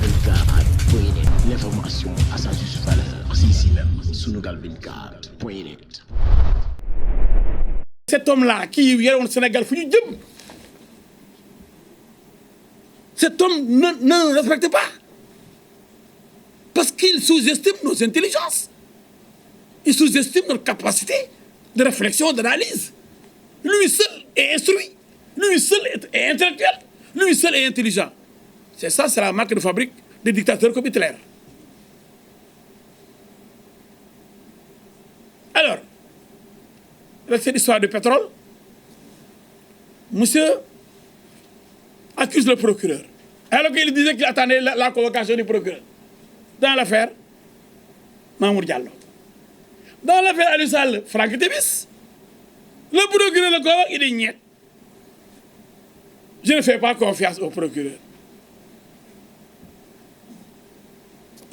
Sunugal24.net, l'information à sa juste valeur, c'est ici même, Sunugal24.net. Cet homme-là qui est au Sénégal, cet homme ne nous respecte pas. Parce qu'il sous-estime nos intelligences. Il sous-estime notre capacité de réflexion, d'analyse. Lui seul est instruit. Lui seul est intellectuel. Lui seul est intelligent. C'est ça, c'est la marque de fabrique des dictateurs comme Hitler. Alors, avec cette histoire de pétrole, monsieur accuse le procureur. Alors qu'il disait qu'il attendait la convocation du procureur. Dans l'affaire Mamour Diallo. Dans l'affaire Aliou Sall, Franck Timis, le procureur le convoque, il dit niet. Je ne fais pas confiance au procureur.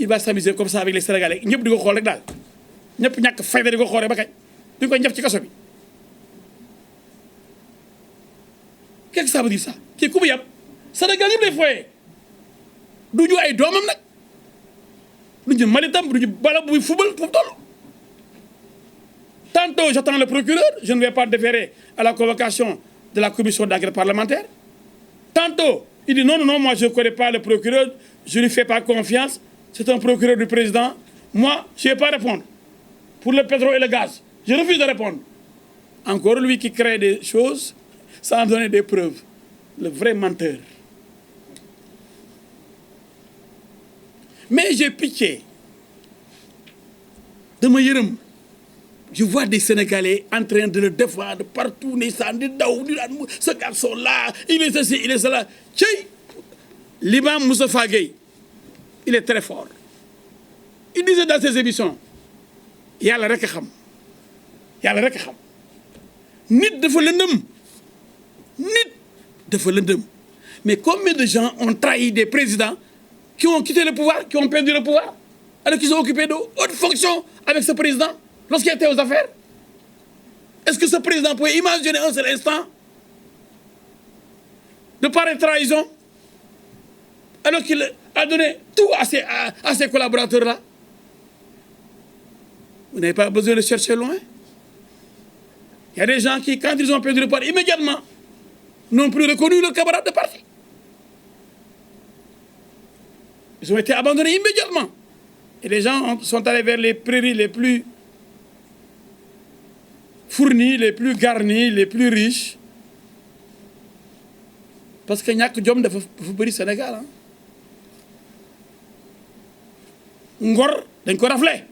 Il va s'amuser comme ça avec les Sénégalais. Ñëpp di ko xool rek daal ñëpp ñàkk fayda di ko xoolee ba kañ di ko ñëf ci kaso bi. Qu'est-ce que ça veut dire ça? Kii ku mu yàpp Sénégal yëpp lay foyee du ñu ay doomam nag du ñu malitam du ñu bala buy fubal fu mu toll. Tantôt j'attends le procureur, je ne vais pas déférer à la convocation de la commission d'enquête parlementaire. Tantôt il dit non, moi je ne connais pas le procureur, je ne lui fais pas confiance, c'est un procureur du président. Moi, je ne vais pas répondre. Pour le pétrole et le gaz, je refuse de répondre. Encore lui qui crée des choses sans donner des preuves. Le vrai menteur. Mais j'ai pitié de me yërëm. Je vois des Sénégalais en train de le défendre partout. Ce garçon-là, il est ceci, il est cela. L'imam Moustapha Gueye, il est très fort. Il disait dans ses émissions, Yàlla rek a xam. Yàlla rek a xam. Nit dafa lëndëm. Nit dafa lëndëm. Mais combien de gens ont trahi des présidents qui ont quitté le pouvoir, qui ont perdu le pouvoir, alors qu'ils ont occupé de hautes fonctions avec ce président lorsqu'il était aux affaires? Est-ce que ce président pouvait imaginer un seul instant de pareille trahison alors qu'il a donné tout à ses collaborateurs-là? Vous n'avez pas besoin de chercher loin. Il y a des gens qui, quand ils ont perdu le pouvoir, immédiatement, n'ont plus reconnu leurs camarades de parti. Ils ont été abandonnés immédiatement. Et les gens sont allés vers les prairies les plus fournies, les plus garnies, les plus riches. Parce que ñàkk jom dafa bëri Sénégal. Ngor dañ ko raflé.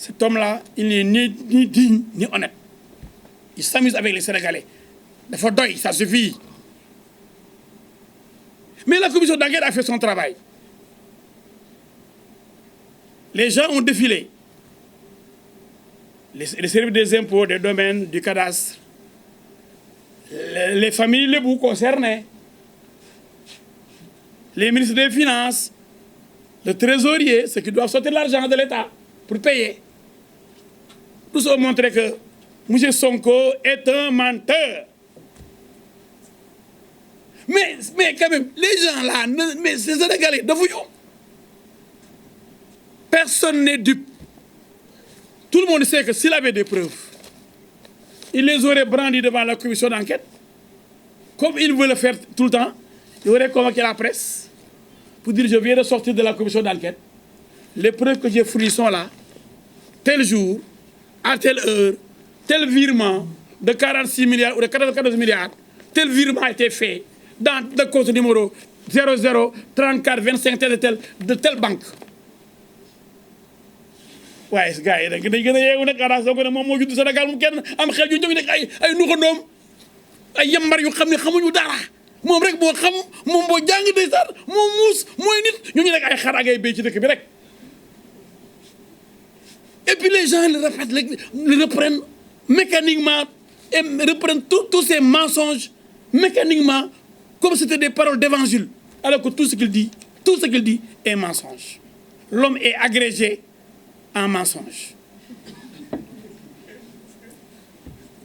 Cet homme-là, il n'est ni digne ni honnête. Il s'amuse avec les Sénégalais. Dafa doy, ça suffit. Mais la commission d'enquête a fait son travail. Les gens ont défilé. Les services des impôts, des domaines, du cadastre, les familles lébou concernées, les ministres des Finances, le trésorier, ceux qui doivent sortir l'argent de l'État pour payer. Tous ont montré que M. Sonko est un menteur. Mais quand même, les gens là, mais ces Sénégalais, de vous, personne n'est dupe. Tout le monde sait que s'il avait des preuves, il les aurait brandis devant la commission d'enquête. Comme il veut le faire tout le temps, il aurait convoqué la presse pour dire je viens de sortir de la commission d'enquête. Les preuves que j'ai fournies sont là. Tel jour, à telle heure, tel virement de 46 milliards ou de 14 milliards, tel virement a été fait dans le compte numéro 00 34 25 de telle banque. waaye gars yi dañ gën a yeewu nag arrangé ko ne moom moo judd Sénégal mu kenn am xel yu jóg nekk ay nuxandoom ay yambar yu xam ne xamuñu dara moom rek moo xam moom boo jàng ndeysaan moom muus mooy nit ñu nekk ay xar ak ay béy ci dëkk bi rek. Et puis les gens le répètent, le reprennent mécaniquement et reprennent tous ces mensonges mécaniquement comme c'était des paroles d'évangile. Alors que tout ce qu'il dit est mensonge. L'homme est agrégé en mensonge.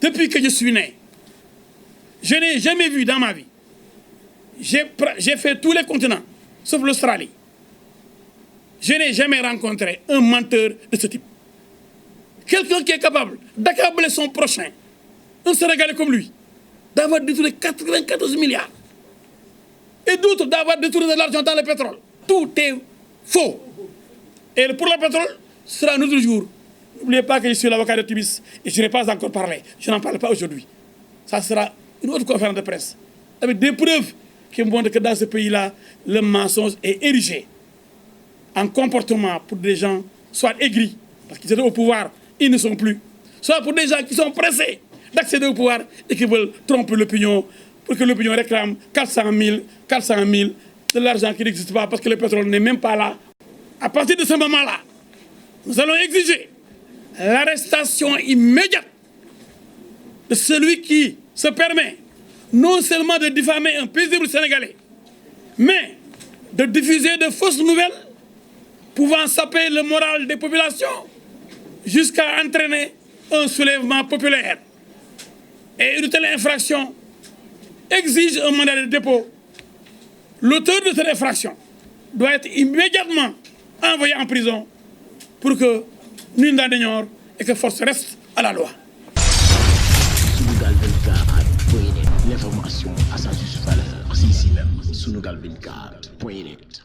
Depuis que je suis né, je n'ai jamais vu dans ma vie J'ai fait tous les continents, sauf l'Australie. Je n'ai jamais rencontré un menteur de ce type. Quelqu'un qui est capable d'accabler son prochain, un Sénégalais comme lui, d'avoir détourné 94 milliards. Et d'autres d'avoir détourné de l'argent dans le pétrole. Tout est faux. Et pour le pétrole, ce sera un autre jour. N'oubliez pas que je suis l'avocat de Tibis et je n'ai pas encore parlé. Je n'en parle pas aujourd'hui. Ça sera une autre conférence de presse. Avec des preuves qui montrent que dans ce pays-là, le mensonge est érigé en comportement pour des gens soit aigris, parce qu'ils étaient au pouvoir, ils ne sont plus. Soit pour des gens qui sont pressés d'accéder au pouvoir et qui veulent tromper l'opinion pour que l'opinion réclame 400 000 de l'argent qui n'existe pas parce que le pétrole n'est même pas là. À partir de ce moment-là, nous allons exiger l'arrestation immédiate de celui qui se permet non seulement de diffamer un paisible Sénégalais, mais de diffuser de fausses nouvelles pouvant saper le moral des populations jusqu'à entraîner un soulèvement populaire. Et une telle infraction exige un mandat de dépôt. L'auteur de cette infraction doit être immédiatement envoyé en prison pour que nul n'en ignore et que force reste à la loi. Sunugal 24.net, l'information à sa juste valeur, c'est ici même, Sunugal 24.net.